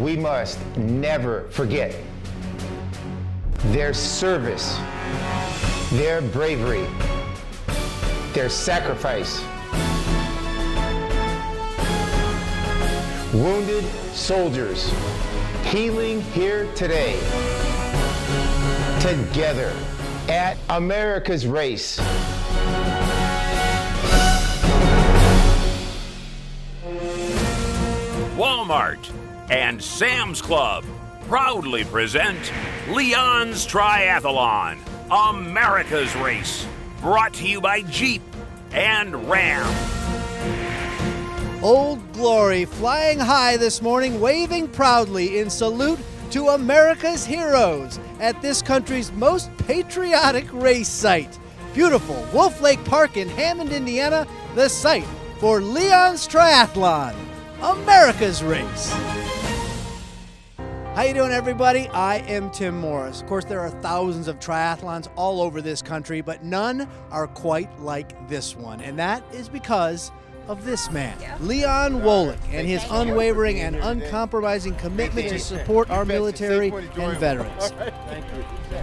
we must never forget their service, their bravery, their sacrifice. Wounded soldiers healing here today, together at America's race. Walmart and Sam's Club proudly present Leon's Triathlon, America's race, brought to you by Jeep and Ram. Old Glory flying high this morning, waving proudly in salute to America's heroes at this country's most patriotic race site. Beautiful Wolf Lake Park in Hammond, Indiana, the site for Leon's Triathlon, America's race. How you doing, everybody? I am Tim Morris. Of course, there are thousands of triathlons all over this country, but none are quite like this one, and that is because of this man, Leon Wolek, and his unwavering and uncompromising commitment to support our military and veterans.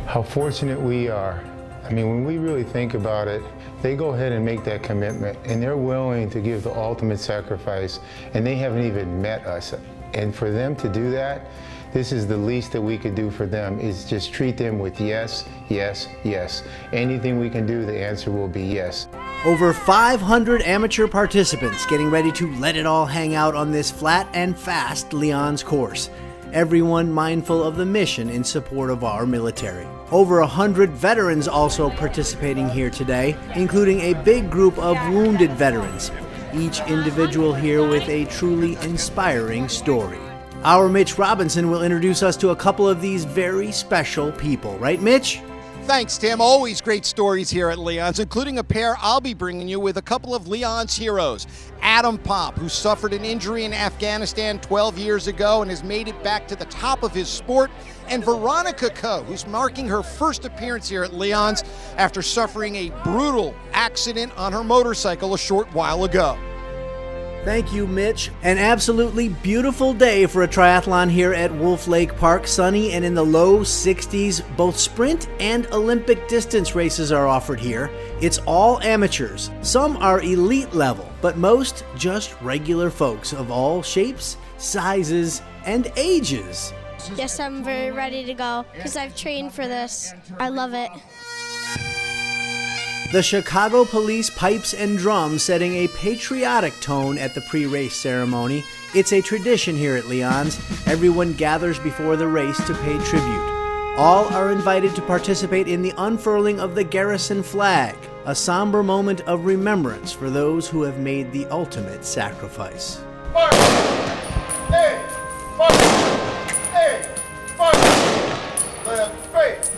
How fortunate we are. I mean, when we really think about it, they go ahead and make that commitment, and they're willing to give the ultimate sacrifice, and they haven't even met us. And for them to do that, this is the least that we could do for them, is just treat them with yes, yes, yes. Anything we can do, the answer will be yes. Over 500 amateur participants getting ready to let it all hang out on this flat and fast Leon's course. Everyone mindful of the mission in support of our military. Over 100 veterans also participating here today, including a big group of wounded veterans. Each individual here with a truly inspiring story. Our Mitch Robinson will introduce us to a couple of these very special people. Right, Mitch? Thanks, Tim. Always great stories here at Leon's, including a pair I'll be bringing you with a couple of Leon's heroes. Adam Popp, who suffered an injury in Afghanistan 12 years ago and has made it back to the top of his sport, and Veronica Coe, who's marking her first appearance here at Leon's after suffering a brutal accident on her motorcycle a short while ago. Thank you, Mitch. An absolutely beautiful day for a triathlon here at Wolf Lake Park. Sunny and in the low 60s. Both sprint and Olympic distance races are offered here. It's all amateurs. Some are elite level, but most just regular folks of all shapes, sizes, and ages. Yes, I'm very ready to go because I've trained for this. I love it. The Chicago Police pipes and drums setting a patriotic tone at the pre-race ceremony. It's a tradition here at Leon's. Everyone gathers before the race to pay tribute. All are invited to participate in the unfurling of the garrison flag, a somber moment of remembrance for those who have made the ultimate sacrifice. March! Hey! March! Hey! March! Left, straight!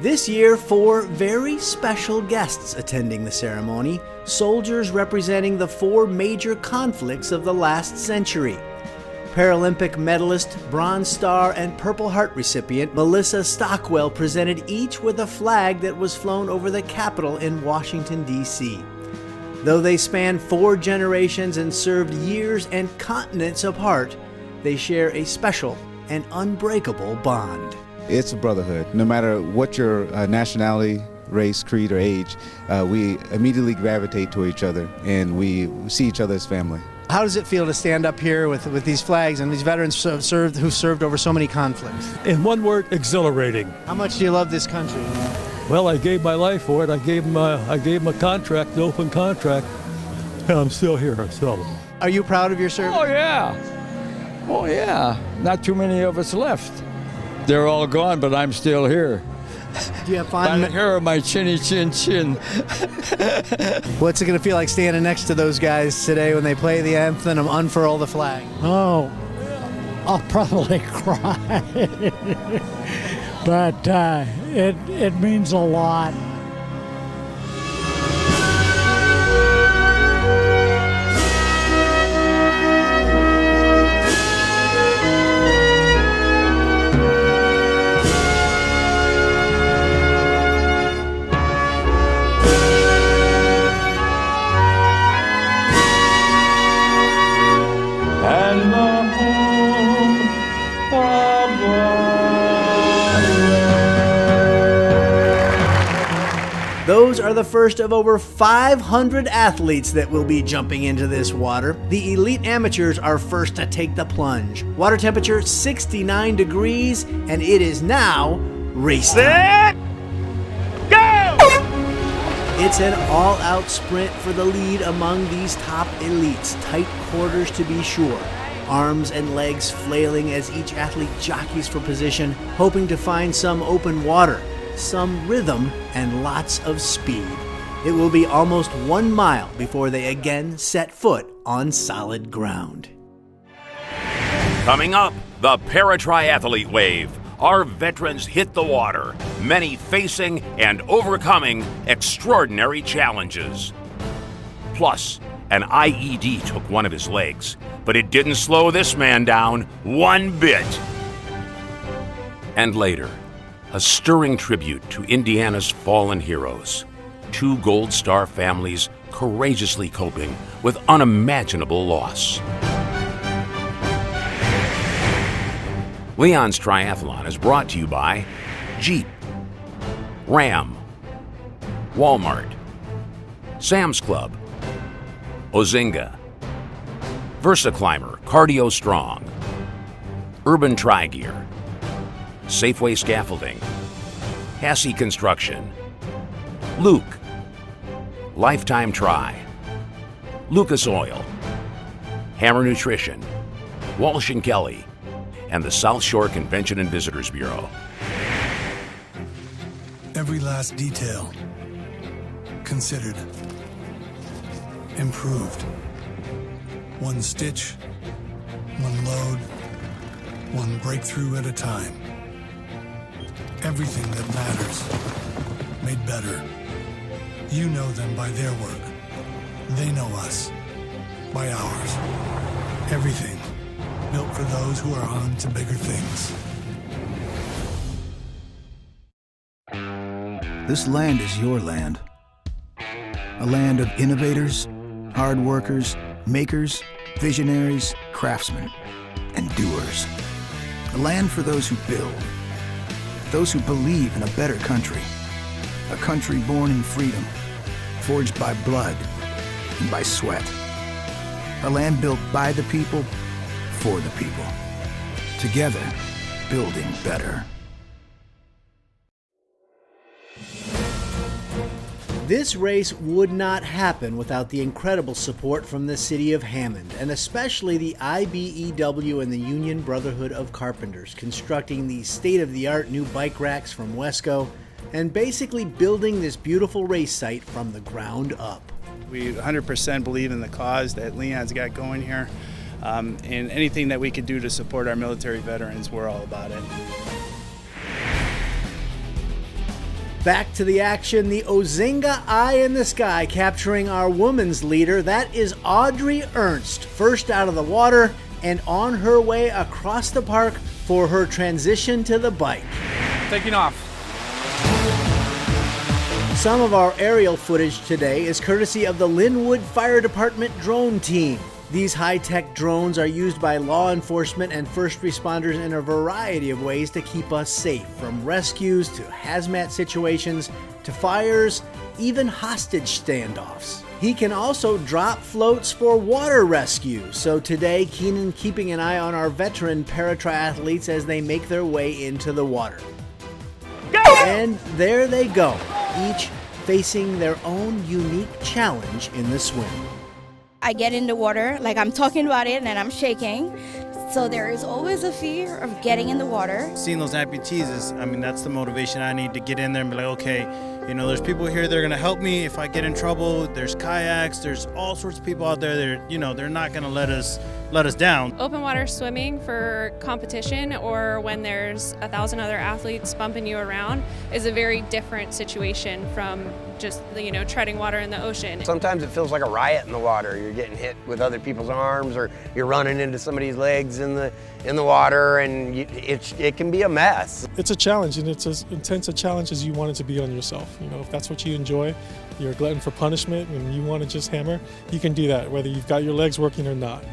This year, 4 very special guests attending the ceremony, soldiers representing the 4 major conflicts of the last century. Paralympic medalist, Bronze Star, and Purple Heart recipient Melissa Stockwell presented each with a flag that was flown over the Capitol in Washington, D.C. Though they span 4 generations and served years and continents apart, they share a special and unbreakable bond. It's a brotherhood. No matter what your nationality, race, creed, or age, we immediately gravitate to each other, and we see each other as family. How does it feel to stand up here with these flags and these veterans who served over so many conflicts? In one word, exhilarating. How much do you love this country? Well, I gave my life for it. I gave him a contract, an open contract, and I'm still here. So, are you proud of your service? Oh yeah. Not too many of us left. They're all gone, but I'm still here. Do you have fun? I'm here with my chinny chin chin. What's it going to feel like standing next to those guys today when they play the anthem and unfurl the flag? Oh, I'll probably cry. But it means a lot. And the home Leons are the first of over 500 athletes that will be jumping into this water. The elite amateurs are first to take the plunge. Water temperature 69 degrees, and it is now race time. It's an all-out sprint for the lead among these top elites. Tight quarters to be sure. Arms and legs flailing as each athlete jockeys for position, hoping to find some open water, some rhythm, and lots of speed. It will be almost 1 mile before they again set foot on solid ground. Coming up, the para-triathlete wave. Our veterans hit the water, many facing and overcoming extraordinary challenges. Plus, an IED took one of his legs, but it didn't slow this man down one bit. And later, a stirring tribute to Indiana's fallen heroes. 2 Gold Star families courageously coping with unimaginable loss. Leon's Triathlon is brought to you by Jeep, Ram, Walmart, Sam's Club, Ozinga, VersaClimber Cardio Strong, Urban Tri-Gear, Safeway Scaffolding, Hassey Construction, Luke, Lifetime Tri, Lucas Oil, Hammer Nutrition, Walsh & Kelly, and the South Shore Convention and Visitors Bureau. Every last detail considered, improved. One stitch, one load, one breakthrough at a time. Everything that matters, made better. You know them by their work. They know us by ours. Everything built for those who are on to bigger things. This land is your land. A land of innovators, hard workers, makers, visionaries, craftsmen, and doers. A land for those who build, those who believe in a better country. A country born in freedom, forged by blood and by sweat. A land built by the people, for the people. Together, building better. This race would not happen without the incredible support from the city of Hammond, and especially the IBEW and the Union Brotherhood of Carpenters, constructing these state-of-the-art new bike racks from Wesco, and basically building this beautiful race site from the ground up. We 100% believe in the cause that Leon's got going here. And anything that we could do to support our military veterans, we're all about it. Back to the action, the Ozinga Eye in the Sky capturing our women's leader. That is Audrey Ernst, first out of the water and on her way across the park for her transition to the bike. Taking off. Some of our aerial footage today is courtesy of the Linwood Fire Department drone team. These high-tech drones are used by law enforcement and first responders in a variety of ways to keep us safe, from rescues to hazmat situations to fires, even hostage standoffs. He can also drop floats for water rescue, so today Keenan keeping an eye on our veteran para-triathletes as they make their way into the water. Go! And there they go, each facing their own unique challenge in the swim. I get in the water, like I'm talking about it and I'm shaking. So there is always a fear of getting in the water. Seeing those amputees is, that's the motivation I need to get in there and be like, okay, there's people here that are gonna help me if I get in trouble. There's kayaks, there's all sorts of people out there that they're not gonna let us down. Open water swimming for competition or when there's 1,000 other athletes bumping you around is a very different situation from just treading water in the ocean. Sometimes it feels like a riot in the water. You're getting hit with other people's arms, or you're running into somebody's legs in the water, and it can be a mess. It's a challenge, and it's as intense a challenge as you want it to be on yourself. If that's what you enjoy, you're a glutton for punishment, and you want to just hammer, you can do that, whether you've got your legs working or not.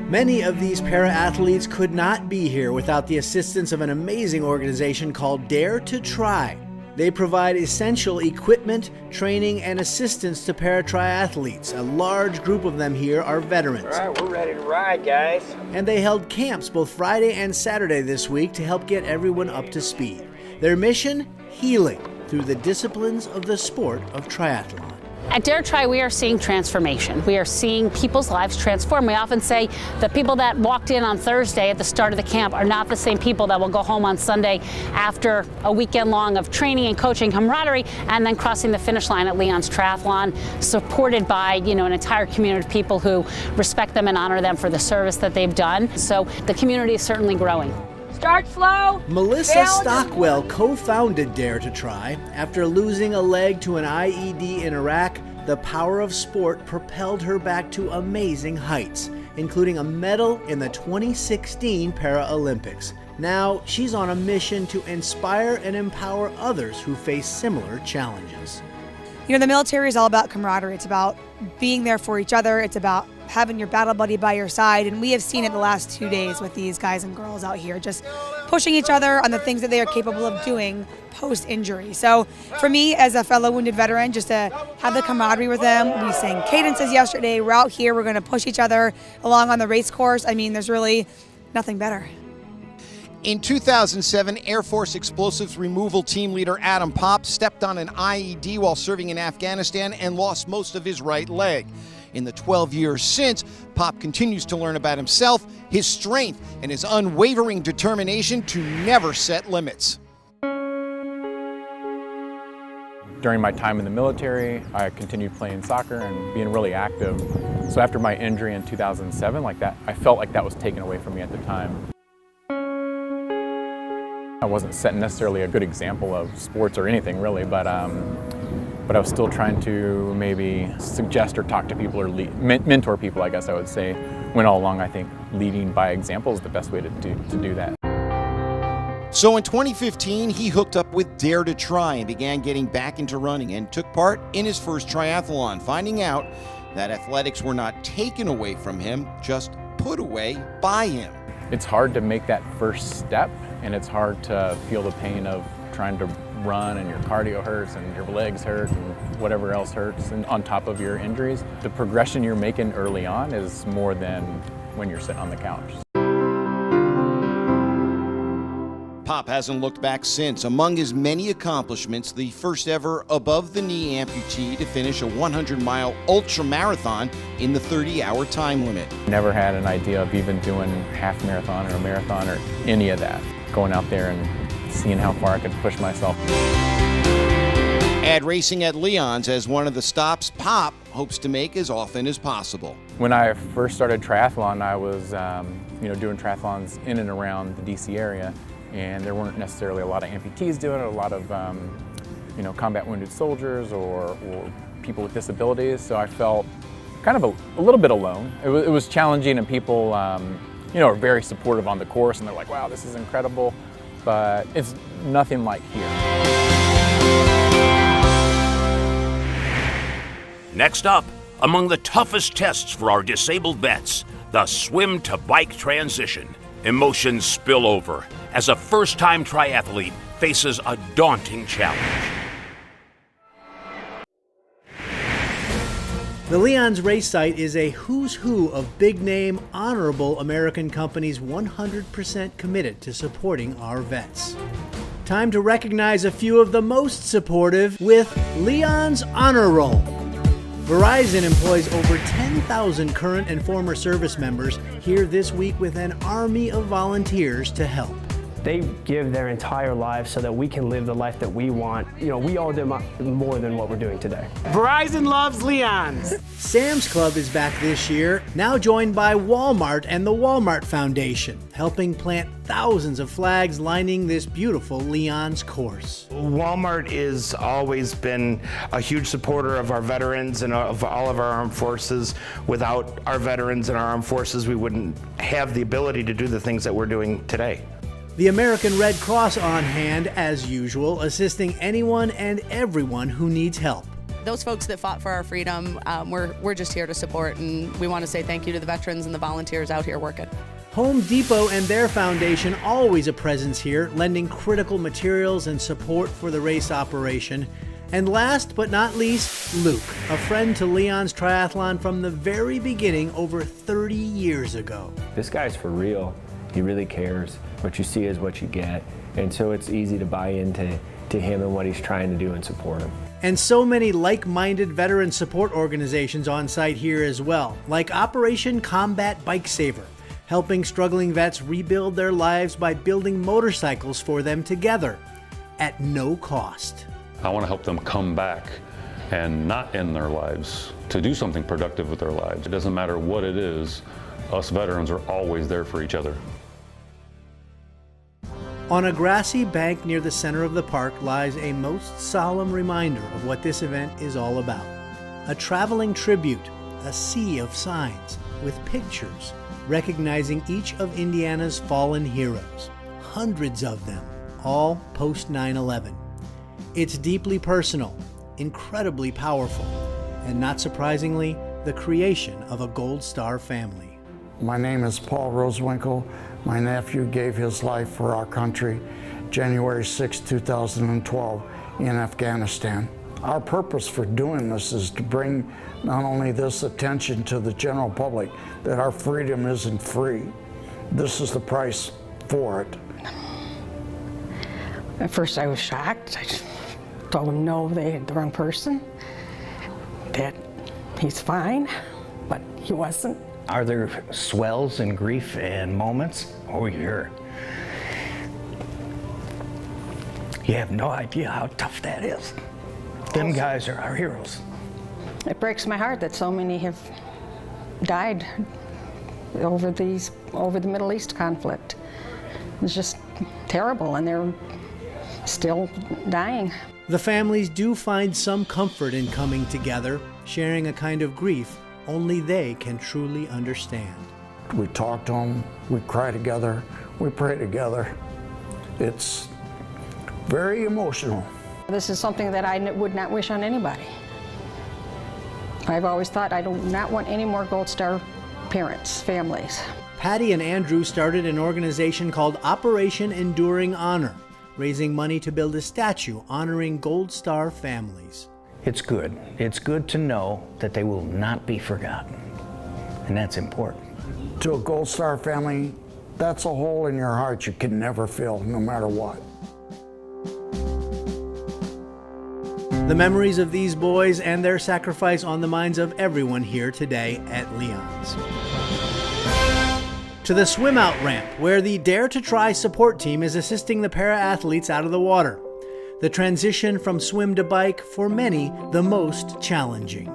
Many of these para-athletes could not be here without the assistance of an amazing organization called Dare to Try. They provide essential equipment, training, and assistance to para-triathletes. A large group of them here are veterans. All right, we're ready to ride, guys. And they held camps both Friday and Saturday this week to help get everyone up to speed. Their mission? Healing through the disciplines of the sport of triathlon. At Dare Tri, we are seeing transformation. We are seeing people's lives transform. We often say the people that walked in on Thursday at the start of the camp are not the same people that will go home on Sunday after a weekend long of training and coaching camaraderie and then crossing the finish line at Leon'S Triathlon, supported by, an entire community of people who respect them and honor them for the service that they've done. So the community is certainly growing. Start slow. Melissa Stockwell co-founded Dare to Try. After losing a leg to an IED in Iraq, the power of sport propelled her back to amazing heights, including a medal in the 2016 Paralympics. Now, she's on a mission to inspire and empower others who face similar challenges. The military is all about camaraderie. It's about being there for each other. It's about having your battle buddy by your side. And we have seen it the last 2 days with these guys and girls out here, just pushing each other on the things that they are capable of doing post-injury. So for me, as a fellow wounded veteran, just to have the camaraderie with them, we sang cadences yesterday. We're out here. We're going to push each other along on the race course. There's really nothing better. In 2007, Air Force Explosives Removal Team Leader Adam Popp stepped on an IED while serving in Afghanistan and lost most of his right leg. In the 12 years since, Popp continues to learn about himself, his strength, and his unwavering determination to never set limits. During my time in the military, I continued playing soccer and being really active. So after my injury in 2007, I felt like that was taken away from me at the time. I wasn't setting necessarily a good example of sports or anything really, but I was still trying to maybe suggest or talk to people or mentor people, I guess I would say. When all along I think leading by example is the best way to do that. So in 2015, he hooked up with Dare to Try and began getting back into running and took part in his first triathlon, finding out that athletics were not taken away from him, just put away by him. It's hard to make that first step, and it's hard to feel the pain of trying to run and your cardio hurts and your legs hurt and whatever else hurts, and on top of your injuries. The progression you're making early on is more than when you're sitting on the couch. Popp hasn't looked back since. Among his many accomplishments, the first ever above-the-knee amputee to finish a 100-mile ultra-marathon in the 30-hour time limit. Never had an idea of even doing half marathon or a marathon or any of that. Going out there and seeing how far I could push myself. Add racing at Leon's as one of the stops Popp hopes to make as often as possible. When I first started triathlon, I was doing triathlons in and around the DC area, and there weren't necessarily a lot of amputees doing it, a lot of combat wounded soldiers or people with disabilities, so I felt kind of a little bit alone. It was challenging, and people are very supportive on the course, and they're like, wow, this is incredible, but it's nothing like here. Next up, among the toughest tests for our disabled vets, the swim to bike transition. Emotions spill over as a first-time triathlete faces a daunting challenge. The Leon's race site is a who's who of big-name, honorable American companies 100% committed to supporting our vets. Time to recognize a few of the most supportive with Leon's Honor Roll. Verizon employs over 10,000 current and former service members here this week with an army of volunteers to help. They give their entire lives so that we can live the life that we want. We owe them more than what we're doing today. Verizon loves Leon's. Sam's Club is back this year, now joined by Walmart and the Walmart Foundation, helping plant thousands of flags lining this beautiful Leon's course. Walmart has always been a huge supporter of our veterans and of all of our armed forces. Without our veterans and our armed forces, we wouldn't have the ability to do the things that we're doing today. The American Red Cross on hand, as usual, assisting anyone and everyone who needs help. Those folks that fought for our freedom, we're just here to support, and we want to say thank you to the veterans and the volunteers out here working. Home Depot and their foundation, always a presence here, lending critical materials and support for the race operation. And last but not least, Luke, a friend to Leon's Triathlon from the very beginning over 30 years ago. This guy's for real. He really cares. What you see is what you get. And so it's easy to buy into him and what he's trying to do and support him. And so many like-minded veteran support organizations on site here as well, like Operation Combat Bike Saver, helping struggling vets rebuild their lives by building motorcycles for them together at no cost. I want to help them come back and not end their lives, to do something productive with their lives. It doesn't matter what it is, us veterans are always there for each other. On a grassy bank near the center of the park lies a most solemn reminder of what this event is all about. A traveling tribute, a sea of signs with pictures recognizing each of Indiana's fallen heroes, hundreds of them, all post 9/11. It's deeply personal, incredibly powerful, and not surprisingly, the creation of a Gold Star family. My name is Paul Rosewinkle. My nephew gave his life for our country January 6, 2012 in Afghanistan. Our purpose for doing this is to bring not only this attention to the general public, that our freedom isn't free. This is the price for it. At first I was shocked. I just told them no, they had the wrong person, that he's fine, but he wasn't. Are there swells and grief and moments? Oh, sure. You have no idea how tough that is. Them guys are our heroes. It breaks my heart that so many have died over the Middle East conflict. It's just terrible, and they're still dying. The families do find some comfort in coming together, sharing a kind of grief only they can truly understand. We talk to them, we cry together, we pray together. It's very emotional. This is something that I would not wish on anybody. I've always thought I do not want any more Gold Star parents, families. Patty and Andrew started an organization called Operation Enduring Honor, raising money to build a statue honoring Gold Star families. It's good. It's good to know that they will not be forgotten, and that's important. To a Gold Star family, that's a hole in your heart you can never fill, no matter what. The memories of these boys and their sacrifice on the minds of everyone here today at Leon's. To the swim out ramp, where the Dare to Try support team is assisting the para-athletes out of the water. The transition from swim to bike, for many, the most challenging.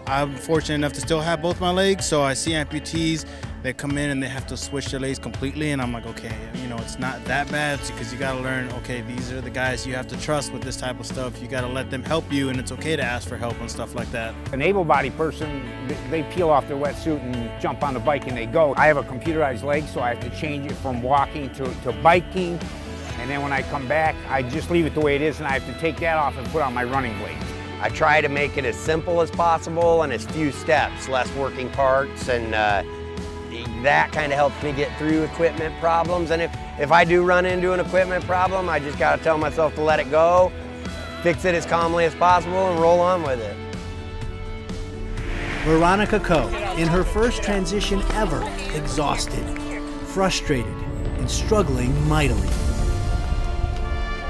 I'm fortunate enough to still have both my legs, so I see amputees that come in and they have to switch their legs completely, and I'm like, okay, you know, it's not that bad, because you got to learn, okay, these are the guys you have to trust with this type of stuff. You got to let them help you, and it's okay to ask for help and stuff like that. An able-bodied person, they peel off their wetsuit and jump on the bike and they go. I have a computerized leg, so I have to change it from walking to biking, and then when I come back, I just leave it the way it is, and I have to take that off and put on my running blades. I try to make it as simple as possible and as few steps, less working parts, and that kind of helps me get through equipment problems. And if I do run into an equipment problem, I just got to tell myself to let it go, fix it as calmly as possible, and roll on with it. Veronica Coe, in her first transition ever, exhausted, frustrated, and struggling mightily.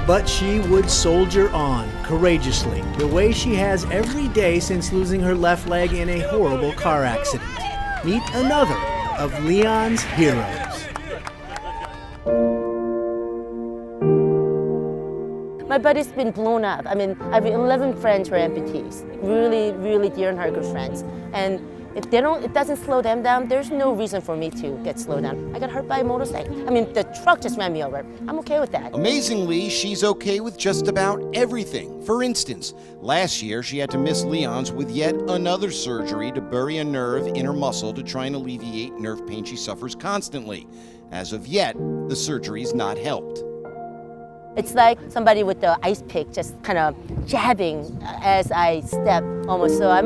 But she would soldier on, courageously, the way she has every day since losing her left leg in a horrible car accident. Meet another of Leon's heroes. My body's been blown up. I mean, I have 11 friends who are amputees, really, really dear and good friends. And if it doesn't slow them down, there's no reason for me to get slowed down. I got hurt by a motorcycle. I mean, the truck just ran me over. I'm okay with that. Amazingly, she's okay with just about everything. For instance, last year she had to miss Leon's with yet another surgery to bury a nerve in her muscle to try and alleviate nerve pain she suffers constantly. As of yet, the surgery's not helped. It's like somebody with the ice pick just kind of jabbing as I step almost. So I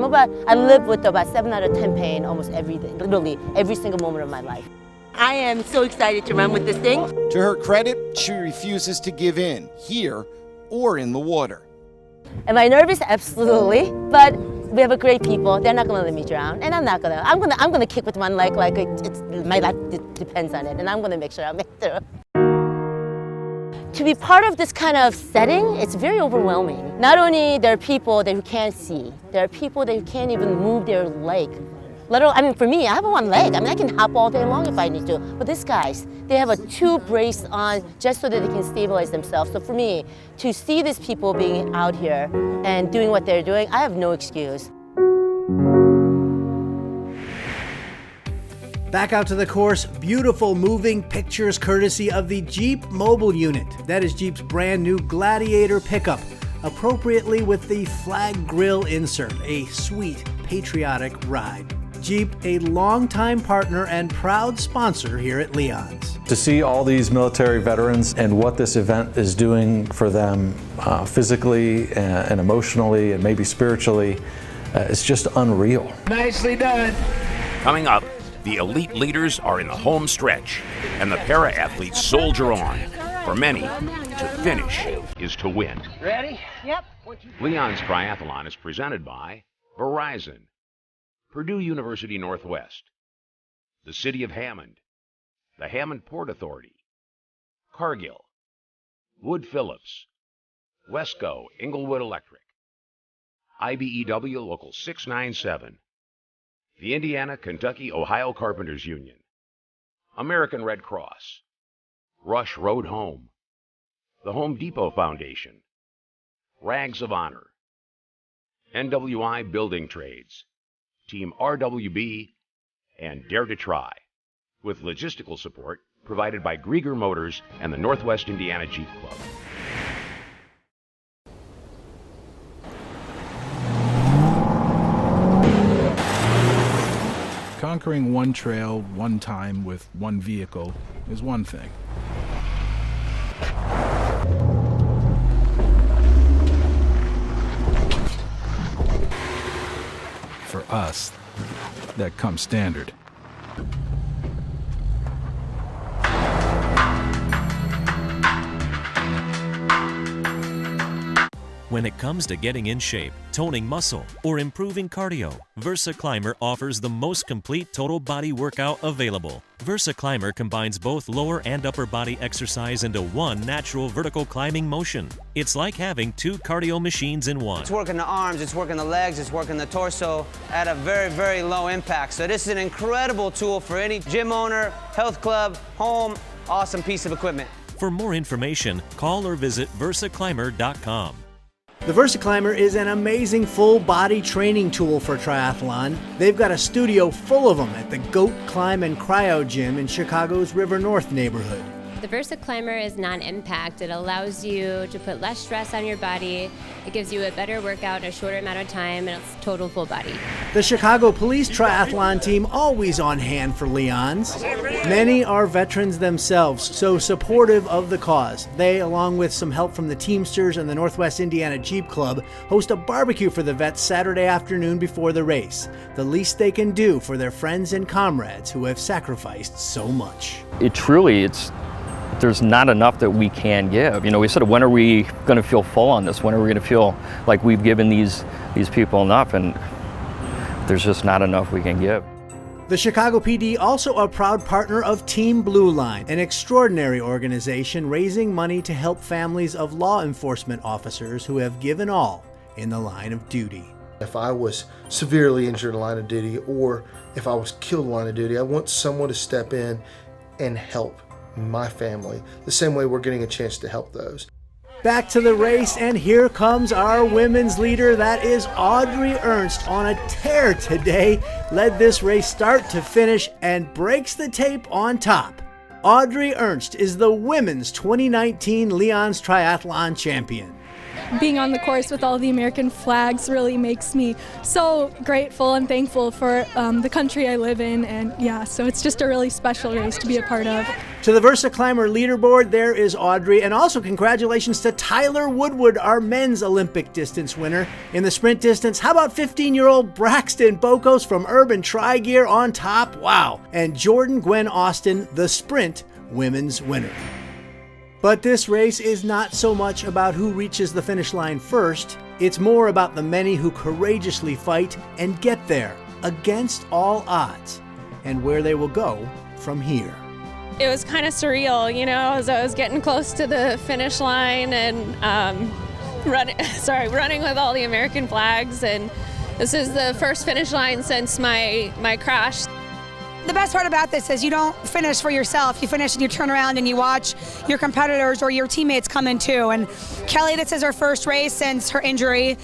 live with about 7 out of 10 pain almost every day, literally every single moment of my life. I am so excited to run with this thing. To her credit, she refuses to give in, here or in the water. Am I nervous? Absolutely. But we have a great people. They're not gonna let me drown, and I'm gonna kick with one leg like my life depends on it, and I'm gonna make sure I make it through. To be part of this kind of setting, it's very overwhelming. Not only there are people that you can't see, there are people that you can't even move their leg. For me, I have one leg. I can hop all day long if I need to. But these guys, they have a 2 brace on just so that they can stabilize themselves. So for me, to see these people being out here and doing what they're doing, I have no excuse. Back out to the course, beautiful moving pictures courtesy of the Jeep mobile unit. That is Jeep's brand new Gladiator pickup, appropriately with the flag grille insert, a sweet, patriotic ride. Jeep, a longtime partner and proud sponsor here at Leon's. To see all these military veterans and what this event is doing for them physically and emotionally and maybe spiritually, it's just unreal. Nicely done. Coming up, the elite leaders are in the home stretch, and the para-athletes soldier on. For many, to finish is to win. Ready? Yep. Leon's Triathlon is presented by Verizon, Purdue University Northwest, the City of Hammond, the Hammond Port Authority, Cargill, Wood Phillips, Wesco Inglewood Electric, IBEW Local 697, the Indiana, Kentucky, Ohio Carpenters Union, American Red Cross, Rush Road Home, the Home Depot Foundation, Rags of Honor, NWI Building Trades, Team RWB, and Dare to Try, with logistical support provided by Grieger Motors and the Northwest Indiana Jeep Club. Conquering one trail, one time, with one vehicle is one thing. For us, that comes standard. When it comes to getting in shape, toning muscle, or improving cardio, Versa Climber offers the most complete total body workout available. Versa Climber combines both lower and upper body exercise into one natural vertical climbing motion. It's like having 2 cardio machines in one. It's working the arms, it's working the legs, it's working the torso at a very, very low impact. So this is an incredible tool for any gym owner, health club, home, awesome piece of equipment. For more information, call or visit VersaClimber.com. The VersaClimber is an amazing full-body training tool for triathlon. They've got a studio full of them at the Goat Climb and Cryo Gym in Chicago's River North neighborhood. The VersaClimber is non-impact. It allows you to put less stress on your body. It gives you a better workout in a shorter amount of time, and it's total full body. The Chicago Police Triathlon team always on hand for Leon's. Many are veterans themselves, so supportive of the cause. They, along with some help from the Teamsters and the Northwest Indiana Jeep Club, host a barbecue for the vets Saturday afternoon before the race. The least they can do for their friends and comrades who have sacrificed so much. There's not enough that we can give. We said, when are we going to feel full on this? When are we going to feel like we've given these people enough? And there's just not enough we can give. The Chicago PD also a proud partner of Team Blue Line, an extraordinary organization raising money to help families of law enforcement officers who have given all in the line of duty. If I was severely injured in the line of duty, or if I was killed in the line of duty, I want someone to step in and help my family, the same way we're getting a chance to help those. Back to the race, and here comes our women's leader. That is Audrey Ernst on a tear today. Led this race start to finish and breaks the tape on top. Audrey Ernst is the women's 2019 Leon's Triathlon champion. being on the course with all the American flags really makes me so grateful and thankful for the country I live in, and yeah, so it's just a really special race to be a part of. To the Versa Climber leaderboard, there is Audrey, and also congratulations to Tyler Woodward, our men's Olympic distance winner. In the sprint distance, how about 15-year-old Braxton Bocos from Urban Tri-Gear on top? Wow. And Jordan Gwen Austin, the sprint women's winner. But this race is not so much about who reaches the finish line first. It's more about the many who courageously fight and get there against all odds, and where they will go from here. It was kind of surreal, you know, as I was getting close to the finish line and running with all the American flags. And this is the first finish line since my crash. The best part about this is you don't finish for yourself. You finish and you turn around and you watch your competitors or your teammates come in too. And Kelly, this is her first race since her injury.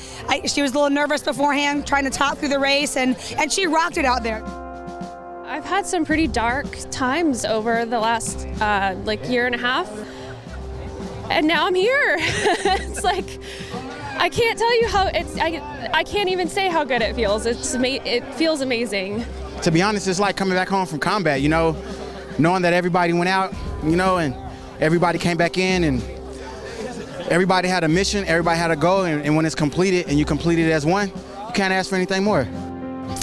She was a little nervous beforehand, trying to talk through the race, and she rocked it out there. I've had some pretty dark times over the last year and a half, and now I'm here. It's like, I can't tell you how I can't even say how good it feels. It feels amazing. To be honest, it's like coming back home from combat, you know, knowing that everybody went out, you know, and everybody came back in, and everybody had a mission, everybody had a goal, and when it's completed and you complete it as one, you can't ask for anything more.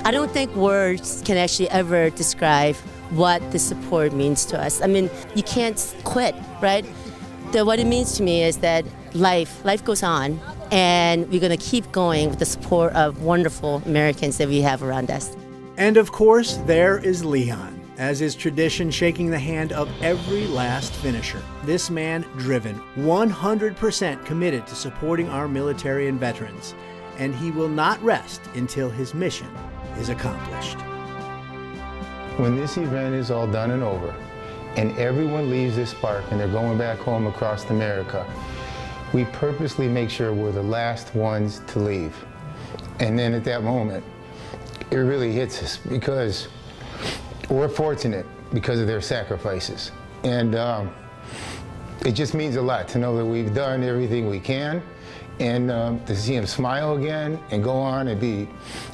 I don't think words can actually ever describe what the support means to us. I mean, you can't quit, right? What it means to me is that life goes on, and we're going to keep going with the support of wonderful Americans that we have around us. And of course, there is Leon, as is tradition, shaking the hand of every last finisher. This man driven, 100% committed to supporting our military and veterans, and he will not rest until his mission is accomplished. When this event is all done and over, and everyone leaves this park and they're going back home across America, we purposely make sure we're the last ones to leave. And then at that moment, it really hits us because we're fortunate because of their sacrifices. And it just means a lot to know that we've done everything we can, and to see them smile again and go on and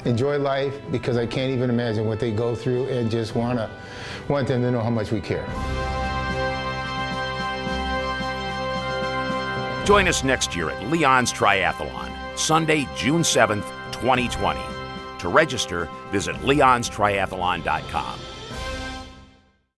enjoy life, because I can't even imagine what they go through, and just want them to know how much we care. Join us next year at Leon's Triathlon, Sunday, June 7th, 2020. To register, visit leonstriathlon.com.